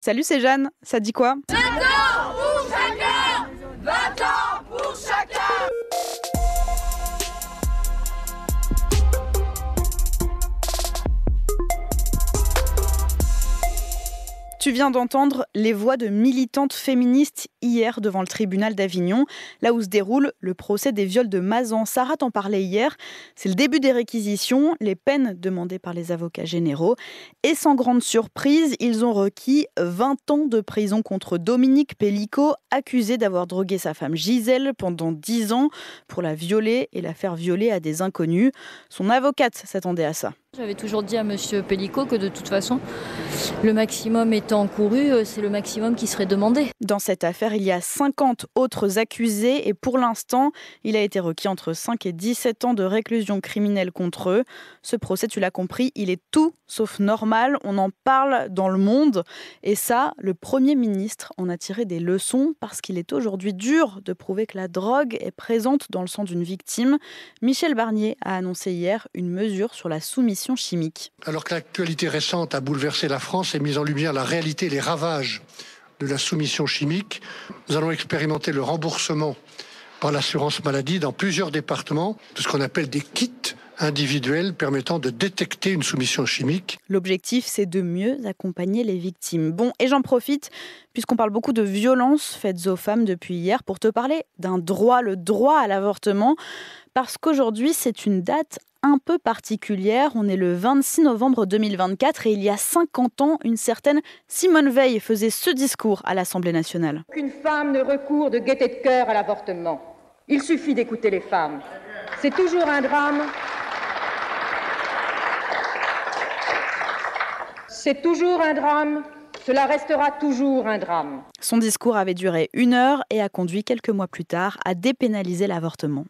Salut, c'est Jeanne, ça dit quoi? 5 ans pour chacun, 20 ans pour chacun. Tu viens d'entendre les voix de militantes féministes hier devant le tribunal d'Avignon, là où se déroule le procès des viols de Mazan. Sarah t'en parlait hier, c'est le début des réquisitions, les peines demandées par les avocats généraux. Et sans grande surprise, ils ont requis 20 ans de prison contre Dominique Pellicot, accusé d'avoir drogué sa femme Gisèle pendant 10 ans pour la violer et la faire violer à des inconnus. Son avocate s'attendait à ça. J'avais toujours dit à monsieur Pellicot que de toute façon, le maximum étant encouru, c'est le maximum qui serait demandé. Dans cette affaire, il y a 50 autres accusés et pour l'instant, il a été requis entre 5 et 17 ans de réclusion criminelle contre eux. Ce procès, tu l'as compris, il est tout sauf normal. On en parle dans le monde et ça, le Premier ministre en a tiré des leçons parce qu'il est aujourd'hui dur de prouver que la drogue est présente dans le sang d'une victime. Michel Barnier a annoncé hier une mesure sur la soumission chimique. Alors que l'actualité récente a bouleversé la France et mis en lumière la réalité et les ravages de la soumission chimique, nous allons expérimenter le remboursement par l'assurance maladie dans plusieurs départements de ce qu'on appelle des kits individuels permettant de détecter une soumission chimique. L'objectif, c'est de mieux accompagner les victimes. Bon, et j'en profite, puisqu'on parle beaucoup de violences faites aux femmes depuis hier, pour te parler d'un droit, le droit à l'avortement, parce qu'aujourd'hui, c'est une date un peu particulière. On est le 26 novembre 2024 et il y a 50 ans, une certaine Simone Veil faisait ce discours à l'Assemblée nationale. Qu'une femme ne recourt de gaieté de cœur à l'avortement. Il suffit d'écouter les femmes. C'est toujours un drame. C'est toujours un drame. Cela restera toujours un drame. Son discours avait duré 1 heure et a conduit quelques mois plus tard à dépénaliser l'avortement.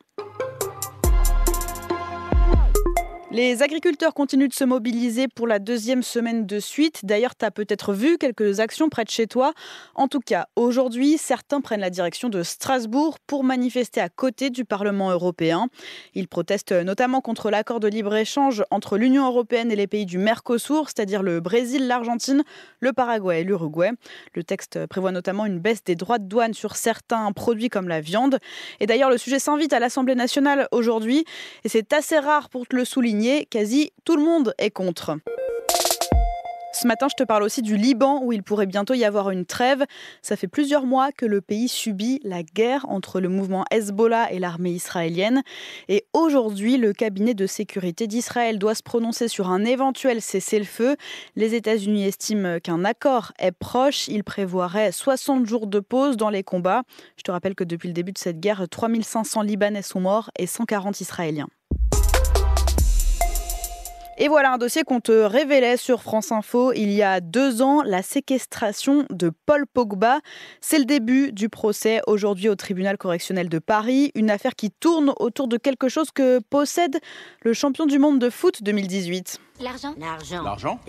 Les agriculteurs continuent de se mobiliser pour la 2e semaine de suite. D'ailleurs, tu as peut-être vu quelques actions près de chez toi. En tout cas, aujourd'hui, certains prennent la direction de Strasbourg pour manifester à côté du Parlement européen. Ils protestent notamment contre l'accord de libre-échange entre l'Union européenne et les pays du Mercosur, c'est-à-dire le Brésil, l'Argentine, le Paraguay et l'Uruguay. Le texte prévoit notamment une baisse des droits de douane sur certains produits comme la viande. Et d'ailleurs, le sujet s'invite à l'Assemblée nationale aujourd'hui. Et c'est assez rare pour te le souligner. Quasi tout le monde est contre. Ce matin, je te parle aussi du Liban où il pourrait bientôt y avoir une trêve. Ça fait plusieurs mois que le pays subit la guerre entre le mouvement Hezbollah et l'armée israélienne. Et aujourd'hui, le cabinet de sécurité d'Israël doit se prononcer sur un éventuel cessez-le-feu. Les États-Unis estiment qu'un accord est proche. Il prévoirait 60 jours de pause dans les combats. Je te rappelle que depuis le début de cette guerre, 3500 Libanais sont morts et 140 Israéliens. Et voilà un dossier qu'on te révélait sur France Info il y a 2 ans, la séquestration de Paul Pogba. C'est le début du procès aujourd'hui au tribunal correctionnel de Paris. Une affaire qui tourne autour de quelque chose que possède le champion du monde de foot 2018. L'argent. L'argent.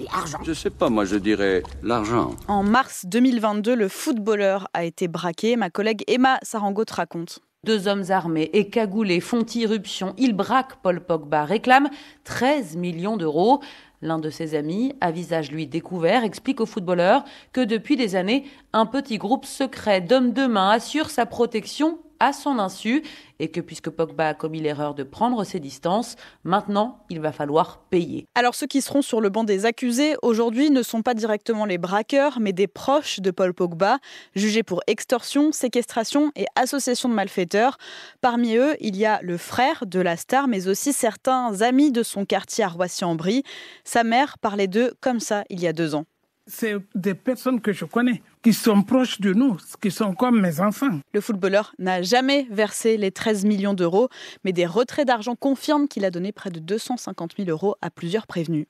Je sais pas, moi je dirais l'argent. En mars 2022, le footballeur a été braqué. Ma collègue Emma Sarango te raconte. 2 hommes armés et cagoulés font irruption. Ils braquent Paul Pogba, réclament 13 millions d'euros. L'un de ses amis, à visage lui découvert, explique au footballeur que depuis des années, un petit groupe secret d'hommes de main assure sa protection à son insu et que puisque Pogba a commis l'erreur de prendre ses distances, maintenant, il va falloir payer. Alors ceux qui seront sur le banc des accusés aujourd'hui ne sont pas directement les braqueurs, mais des proches de Paul Pogba, jugés pour extorsion, séquestration et association de malfaiteurs. Parmi eux, il y a le frère de la star, mais aussi certains amis de son quartier à Roissy-en-Brie. Sa mère parlait d'eux comme ça il y a 2 ans. C'est des personnes que je connais, qui sont proches de nous, qui sont comme mes enfants. Le footballeur n'a jamais versé les 13 millions d'euros, mais des retraits d'argent confirment qu'il a donné près de 250 000 euros à plusieurs prévenus.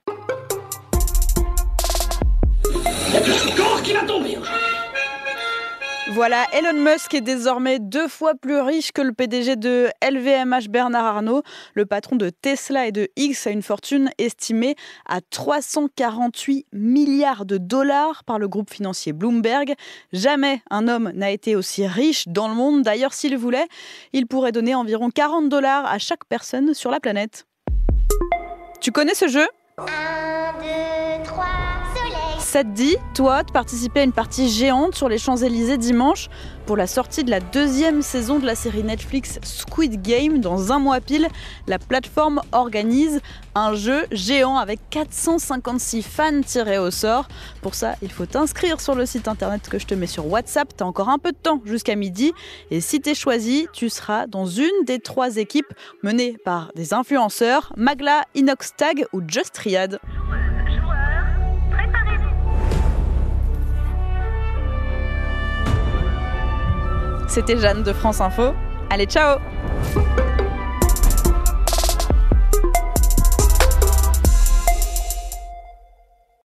Il y a plus encore qui va tomber aujourd'hui. Voilà, Elon Musk est désormais 2 fois plus riche que le PDG de LVMH Bernard Arnault. Le patron de Tesla et de X a une fortune estimée à 348 milliards de dollars par le groupe financier Bloomberg. Jamais un homme n'a été aussi riche dans le monde. D'ailleurs, s'il voulait, il pourrait donner environ 40 $ à chaque personne sur la planète. Tu connais ce jeu ? 1, 2, 3, soleil. Ça te dit, toi, de participer à une partie géante sur les Champs-Élysées dimanche pour la sortie de la 2e saison de la série Netflix Squid Game. Dans un mois pile, la plateforme organise un jeu géant avec 456 fans tirés au sort. Pour ça, il faut t'inscrire sur le site internet que je te mets sur WhatsApp. T'as encore un peu de temps jusqu'à midi. Et si t'es choisi, tu seras dans une des 3 équipes menées par des influenceurs, Magla, Inoxtag ou Just Riyad. C'était Jeanne de France Info. Allez, ciao!